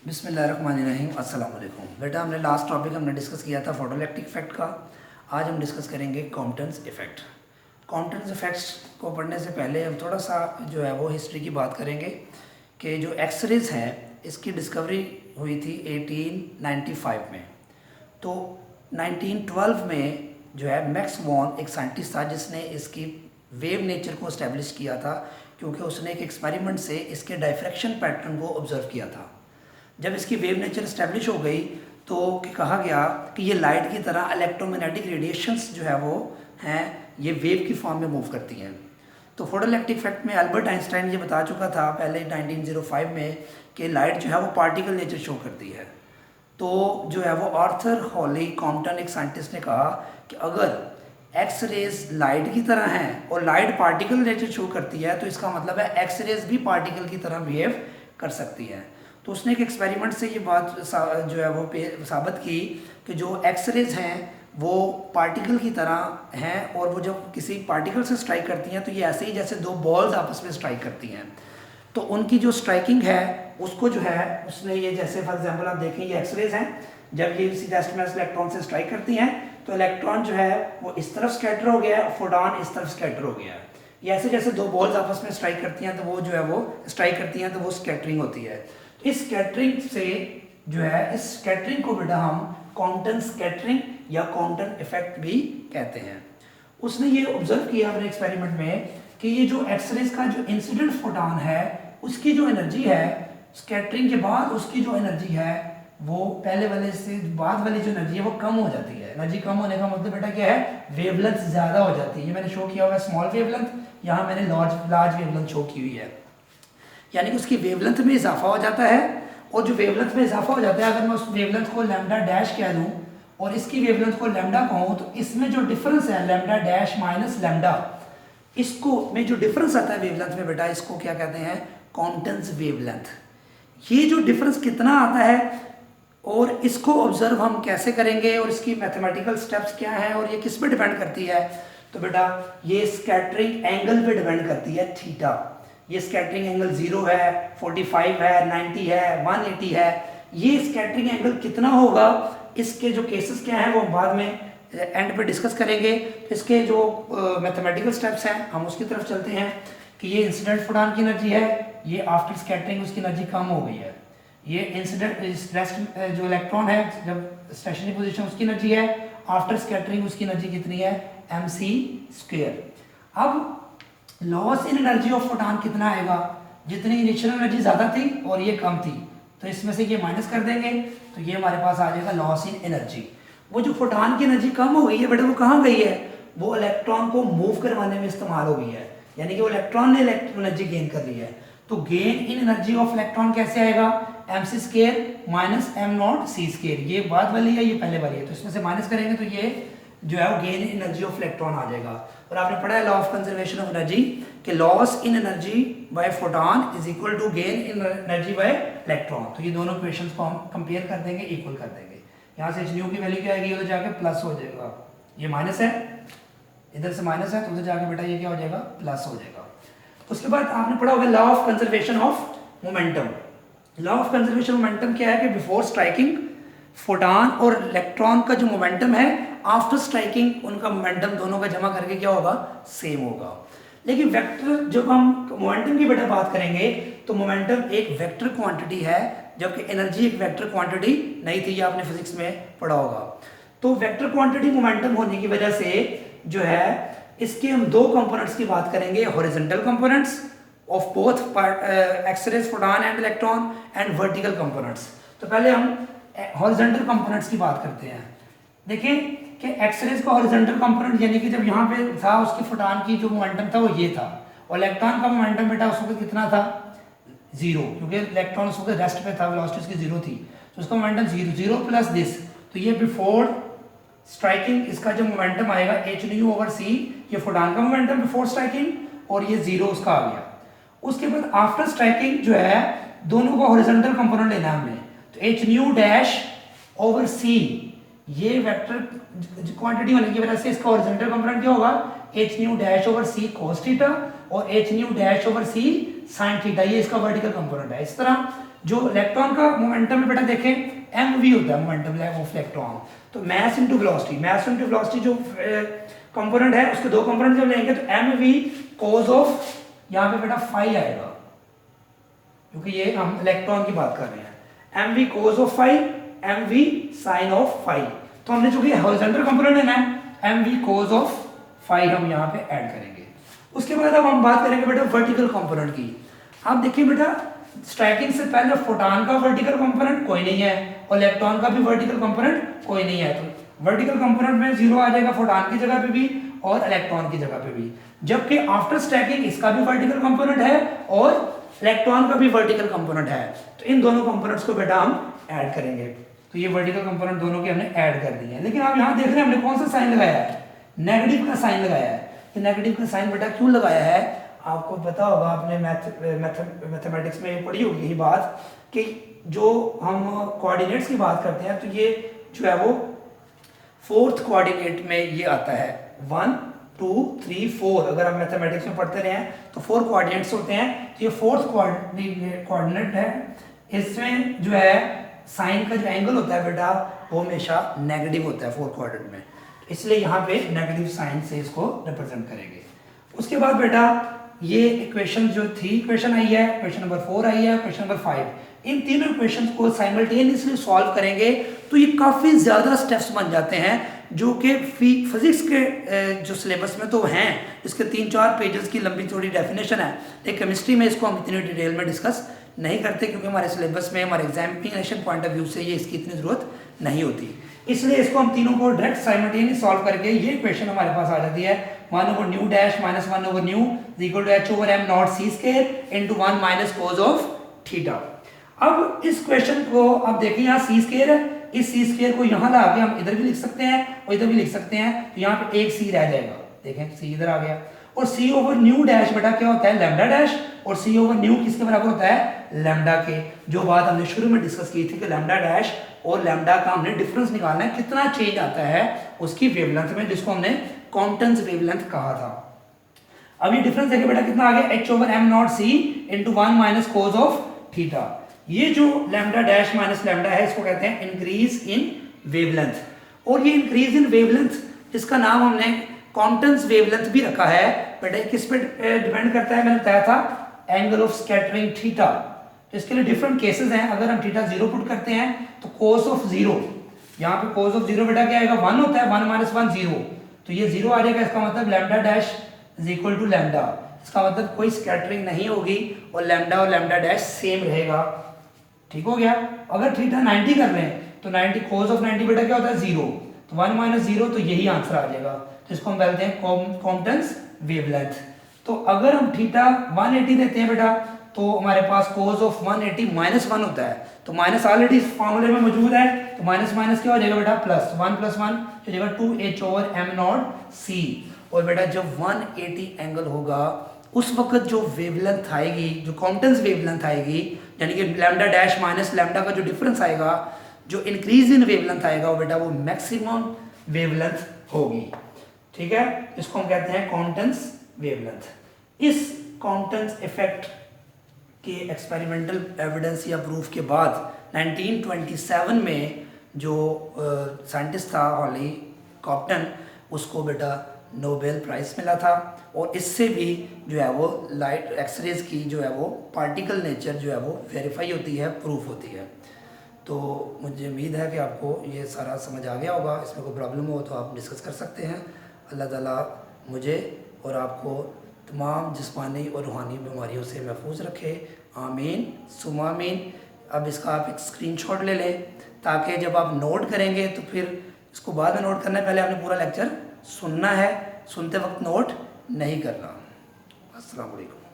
बिस्मिल्लाहिर्रहमानिर्रहीम, अस्सलाम वालेकुम। बेटा, हमने लास्ट टॉपिक डिस्कस किया था फोटोइलेक्ट्रिक इफेक्ट का। आज हम डिस्कस करेंगे कॉम्पटन्स इफेक्ट। कॉम्पटन्स इफेक्ट्स को पढ़ने से पहले हम थोड़ा सा जो है वो हिस्ट्री की बात करेंगे कि जो एक्सरेज है इसकी डिस्कवरी हुई थी 1895 में। तो 1912 में जो है मैक्स बॉर्न एक साइंटिस्ट था जिसने इसकी वेव नेचर को इस्टेब्लिश किया था, क्योंकि उसने एक एक्सपेरिमेंट से इसके डायफ्रैक्शन पैटर्न को ऑब्जर्व किया था। जब इसकी वेव नेचर इस्टेब्लिश हो गई तो कहा गया कि ये लाइट की तरह इलेक्ट्रोमैग्नेटिक रेडिएशंस जो है वो हैं, ये वेव की फॉर्म में मूव करती हैं। तो फोटोइलेक्ट्रिक इफेक्ट में अल्बर्ट आइंस्टाइन ये बता चुका था पहले 1905 में कि लाइट जो है वो पार्टिकल नेचर शो करती है। तो जो है वो आर्थर हॉली कॉम्पटन एक साइंटिस्ट ने कहा कि अगर एक्स रेज लाइट की तरह हैं और लाइट पार्टिकल नेचर शो करती है तो इसका मतलब है एक्स रेज भी पार्टिकल की तरह बिहेव कर सकती है। तो उसने एक एक्सपेरिमेंट से ये बात जो है वो साबित की कि जो एक्स रेज हैं वो पार्टिकल की तरह हैं, और वो जब किसी पार्टिकल से स्ट्राइक करती हैं तो ये ऐसे ही जैसे दो बॉल्स आपस में स्ट्राइक करती हैं। तो उनकी जो स्ट्राइकिंग है उसको जो है उसने ये जैसे फॉर एग्जांपल आप देखें ये एक्सरेज हैं, जब ये इसी डेस्टिनेशन इलेक्ट्रॉन से स्ट्राइक करती हैं तो इलेक्ट्रॉन जो है वो इस तरफ स्कैटर हो गया है, फोटॉन इस तरफ स्कैटर हो गया है। ये ऐसे जैसे दो बॉल्स आपस में स्ट्राइक करती हैं तो वो जो है वो स्ट्राइक करती हैं तो वो स्कैटरिंग होती है। तो इस स्कैटरिंग से जो है इस स्कैटरिंग को बेटा हम कॉम्पटन स्कैटरिंग या कॉम्पटन इफेक्ट भी कहते हैं। उसने ये ऑब्जर्व किया अपने एक्सपेरिमेंट में कि ये जो एक्सरेज का जो इंसिडेंट फोटॉन है उसकी जो एनर्जी है स्कैटरिंग के बाद उसकी जो एनर्जी है वो पहले वाले से बाद वाली जो एनर्जी है वो कम हो जाती है। एनर्जी कम होने का मतलब बेटा क्या है, वेवलेंथ ज्यादा हो जाती है। ये मैंने शो किया हुआ है स्मॉल वेवलेंथ, यहाँ मैंने लार्ज वेवलेंथ शो की हुई है, यानी कि उसकी वेवलेंथ में इजाफा हो जाता है। और जो वेवलेंथ में इजाफा हो जाता है, अगर मैं उस वेवलेंथ को लैम्डा डैश कह दूं और इसकी वेवलेंथ को लैम्डा कहूं तो इसमें जो डिफरेंस है लैम्डा डैश माइनस लैम्डा, इसको में जो डिफरेंस आता है वेवलेंथ में बेटा इसको क्या कहते हैं, कॉम्पटन्स वेवलेंथ। ये जो डिफरेंस कितना आता है और इसको ऑब्जर्व हम कैसे करेंगे और इसकी मैथमेटिकल स्टेप्स क्या हैं और ये किस पे डिपेंड करती है, तो बेटा ये स्कैटरिंग एंगल पे डिपेंड करती है, थीटा। ये स्कैटरिंग एंगल 0 है, 45 है, 90 है, 180 है। ये स्कैटरिंग एंगल कितना होगा, इसके जो केसेस क्या हैं वो हम बाद में एंड पे डिस्कस करेंगे। इसके जो मैथमेटिकल स्टेप्स हैं हम उसकी तरफ चलते हैं कि ये इंसिडेंट फोटॉन की एनर्जी है, ये आफ्टर स्कैटरिंग उसकी एनर्जी कम हो गई है। ये इंसिडेंट जो इलेक्ट्रॉन है जब स्टेशनरी पोजीशन उसकी एनर्जी है, आफ्टर स्कैटरिंग उसकी एनर्जी कितनी है, mc²। अब loss in energy of photon कितना आएगा, जितनी इनिशियल एनर्जी ज़्यादा थी और ये कम थी तो इसमें से ये माइनस कर देंगे तो ये हमारे पास आ जाएगा लॉस इन एनर्जी। वो जो फोटॉन की एनर्जी कम हो गई है बेटा वो कहाँ गई है, वो इलेक्ट्रॉन को मूव करवाने में इस्तेमाल हो गई है, यानी कि वो इलेक्ट्रॉन ने एनर्जी गेन कर ली है। तो gain in energy of electron कैसे आएगा, mc² माइनस m0c²। ये बाद वाली है ये पहले वाली है, तो इसमें से माइनस करेंगे तो ये जो है वो gain in energy of electron आ जाएगा। और आपने पढ़ा है law of conservation of energy कि loss in energy by photon is equal to gain in energy by electron. तो ये दोनों इक्वेशंस को हम कंपेयर कर देंगे, इक्वल कर देंगे। यहाँ से h की वैल्यू क्या आएगी, उधर जाके प्लस हो जाएगा, ये माइनस है, इधर से माइनस है तो उधर जाके बेटा ये क्या हो जाएगा, प्लस हो जाएगा। उसके बाद आपने पढ़ा होगा law of conservation of momentum. Law of conservation momentum क्या है कि बिफोर स्ट्राइकिंग फोटॉन और इलेक्ट्रॉन का जो मोमेंटम है आफ्टर स्ट्राइकिंग उनका मोमेंटम दोनों का जमा करके क्या होगा, सेम होगा। लेकिन वेक्टर जब हम मोमेंटम की बेटा बात करेंगे तो मोमेंटम एक वेक्टर क्वांटिटी है, जबकि एनर्जी एक वेक्टर क्वांटिटी नहीं थी, ये आपने फिजिक्स में पढ़ा होगा। तो वेक्टर क्वांटिटी मोमेंटम होने की वजह से जो है इसके हम दो कंपोनेंट्स की बात करेंगे, horizontal components of both X-rays photon and electron and vertical components. तो पहले हम हॉरिजॉन्टल कंपोनेंट्स की बात करते हैं। देखिए कि एक्स-रेज का हॉरिजॉन्टल कंपोनेंट यानी कि जब यहाँ पे था उसकी फोटॉन की जो मोमेंटम था वो ये था, और इलेक्ट्रॉन का मोमेंटम बेटा उस वक्त कितना था, 0, क्योंकि इलेक्ट्रॉन उस वक्त रेस्ट पे था, वेलोसिटी उसकी 0 थी, तो उसका मोमेंटम 0 प्लस दिस, तो ये बिफोर स्ट्राइकिंग इसका जो मोमेंटम आएगा h/c, ये फोटॉन का मोमेंटम बिफोर स्ट्राइकिंग और ये 0 उसका आ गया। उसके बाद आफ्टर स्ट्राइकिंग जो है दोनों को हॉरिजॉन्टल कंपोनेंट लेना हमने, तो h/c ये वेक्टर क्वांटिटी होने की वजह से इसका हॉरिजॉन्टल कंपोनेंट क्या होगा, h/c cos थीटा और h/c साइन थीटा, ये इसका वर्टिकल कंपोनेंट है। इस तरह जो इलेक्ट्रॉन का मोमेंटम में बेटा देखें mv होता है, मोमेंटम ऑफ इलेक्ट्रॉन। तो मैस इनटू वेलोसिटी जो कंपोनेंट है उसके दो कंपोनेंट जब लेंगे तो mv cos ऑफ, यहाँ पे बेटा फाई आएगा क्योंकि ये हम इलेक्ट्रॉन की बात कर रहे हैं, mv cos of phi, mv sin of phi. तो हमने चूंकि हॉरिजॉन्टल कंपोनेंट लेना है mv cos ऑफ फाई हम यहाँ पे ऐड करेंगे। उसके बाद अब हम बात करेंगे बेटा वर्टिकल कंपोनेंट की। आप देखिए बेटा स्ट्राइकिंग से पहले फोटॉन का वर्टिकल कंपोनेंट कोई नहीं है और इलेक्ट्रॉन का भी वर्टिकल कंपोनेंट कोई नहीं है, तो वर्टिकल कंपोनेंट में जीरो आ जाएगा फोटॉन की जगह पे भी और इलेक्ट्रॉन की जगह पे भी। जबकि आफ्टर स्टैकिंग इसका भी वर्टिकल कंपोनेंट है और इलेक्ट्रॉन का भी वर्टिकल कंपोनेंट है, तो इन दोनों कंपोनेंट्स को बेटा हम ऐड करेंगे। तो ये वर्टिकल कंपोनेंट दोनों के हमने ऐड कर दिए हैं। लेकिन आप यहाँ देख रहे हैं हमने कौन सा साइन लगाया है, नेगेटिव का साइन लगाया है। ये नेगेटिव का साइन बेटा क्यों लगाया है, आपको पता होगा, आपने मैथमेटिक्स में पढ़ी होगी यही बात कि जो हम कोऑर्डिनेट्स की बात करते हैं तो ये जो है वो फोर्थ कोऑर्डिनेट में ये आता है 1 2 3 4। अगर आप मैथमेटिक्स में पढ़ते रहे हैं तो 4 कोऑर्डिनेट्स होते हैं, तो ये फोर्थ कोऑर्डिनेट है। इसमें जो है साइन का जो एंगल होता है बेटा वो हमेशा नेगेटिव होता है 4 कोऑर्डिनेट में, इसलिए यहाँ पे नेगेटिव साइन से इसको रिप्रेजेंट करेंगे। उसके बाद बेटा ये इक्वेशन जो थी, इक्वेशन आई है, इक्वेशन नंबर 4 आई है, इक्वेशन नंबर 5, इन तीनों इक्वेशंस को साइमल्टेनियसली सॉल्व करेंगे तो ये काफ़ी ज़्यादा स्टेप्स बन जाते हैं जो कि फिजिक्स के जो सिलेबस में तो हैं, इसके 3-4 पेजेस की लंबी थोड़ी डेफिनेशन है, लेकिन केमिस्ट्री में इसको हम इतनी डिटेल में डिस्कस नहीं करते क्योंकि हमारे सिलेबस में हमारे एग्जामिनेशन पॉइंट ऑफ व्यू से ये इसकी इतनी ज़रूरत नहीं होती। इसलिए इसको हम तीनों को डायरेक्ट साइमल्टेनियसली सॉल्व करके ये इक्वेशन हमारे पास आ जाती है 1/nu dash minus 1/nu equal to h/m0 c square into 1 minus cos of theta. अब इस क्वेश्चन को आप देखिए यहाँ c स्क्वायर है, इस c स्क्वायर को यहाँ ला के हम इधर भी लिख सकते हैं और इधर भी लिख सकते हैं, तो यहाँ पे एक c रह जाएगा, देखें c इधर आ गया। और c/nu डैश बेटा क्या होता है, लैम्डा डैश, और c/nu किसके बराबर होता है, लैम्डा के। जो बात हमने शुरू में डिस्कस की थी कि लैम्डा डैश और लैम्डा का हमने डिफरेंस निकालना है, कितना चेंज आता है उसकी वेवलेंथ में, जिसको हमने कॉम्पटन्स वेवलेंथ कहा था। अब ये डिफरेंस देखिए बेटा कितना आ गया, h/m0 c into 1 minus cos of theta. ये जो लैम्डा डैश माइनस लैम्डा है इसको कहते हैं इंक्रीज इन वेवलेंथ। और ये इंक्रीज इन वेवलेंथ जिसका नाम हमने कॉम्पटन्स वेवलेंथ भी रखा है बेटा, किस पे डिपेंड करता है, मैंने बताया था एंगल ऑफ स्कैटरिंग थीटा। तो इसके लिए डिफरेंट केसेस हैं। अगर हम थीटा 0 पुट करते हैं तो cos ऑफ 0, यहाँ पे cos ऑफ 0 बेटा क्या आएगा, 1 होता है, 1 माइनस 1 0, तो ये 0 आ जाएगा। इसका मतलब lambda dash is equal to lambda, इसका मतलब कोई स्कैटरिंग नहीं होगी और लैम्डा डैश सेम रहेगा। ठीक हो गया। अगर थीटा 90 कर रहे हैं तो 90 cos ऑफ 90 बेटा क्या होता है 0, तो 1 माइनस 0, तो यही आंसर आ जाएगा। तो इसको हम बोलते हैं कॉम्पटन्स वेवलेंथ। तो अगर हम थीटा 180 देते हैं बेटा तो हमारे पास cos ऑफ 180 माइनस 1 होता है, तो माइनस ऑलरेडी फॉर्मूले में मौजूद है, तो माइनस माइनस क्या हो जाएगा बेटा, प्लस 1 प्लस 1 हो जाएगा 2h/m0 c। और बेटा जब 180 एंगल होगा उस वक्त जो वेवलेंथ आएगी, जो कॉम्पटन्स वेवलेंथ आएगी, यानी कि लैम्डा डैश माइनस लैम्डा का जो डिफरेंस आएगा, जो इंक्रीज इन वेवलेंथ आएगा वो बेटा वो मैक्सिमम वेवलेंथ होगी। ठीक है, इसको हम कहते हैं कॉम्पटन्स वेवलेंथ। इस कॉम्पटन्स इफेक्ट के एक्सपेरिमेंटल एविडेंस या प्रूफ के बाद 1927 में जो साइंटिस्ट था हॉली कॉम्पटन, उसको बेटा नोबेल प्राइज़ मिला था। और इससे भी जो है वो लाइट एक्सरेज की जो है वो पार्टिकल नेचर जो है वो वेरीफाई होती है, प्रूफ होती है। तो मुझे उम्मीद है कि आपको ये सारा समझ आ गया होगा। इसमें कोई प्रॉब्लम हो तो आप डिस्कस कर सकते हैं। अल्लाह ताला मुझे और आपको तमाम जिस्मानी और रूहानी बीमारियों से महफूज रखे, आमीन सुमा आमीन। अब इसका आप एक स्क्रीनशॉट ले लें ताकि जब आप नोट करेंगे तो फिर इसको बाद में नोट करना है, पहले आपने पूरा लेक्चर सुनना है, सुनते वक्त नोट नहीं करना। अस्सलाम वालेकुम।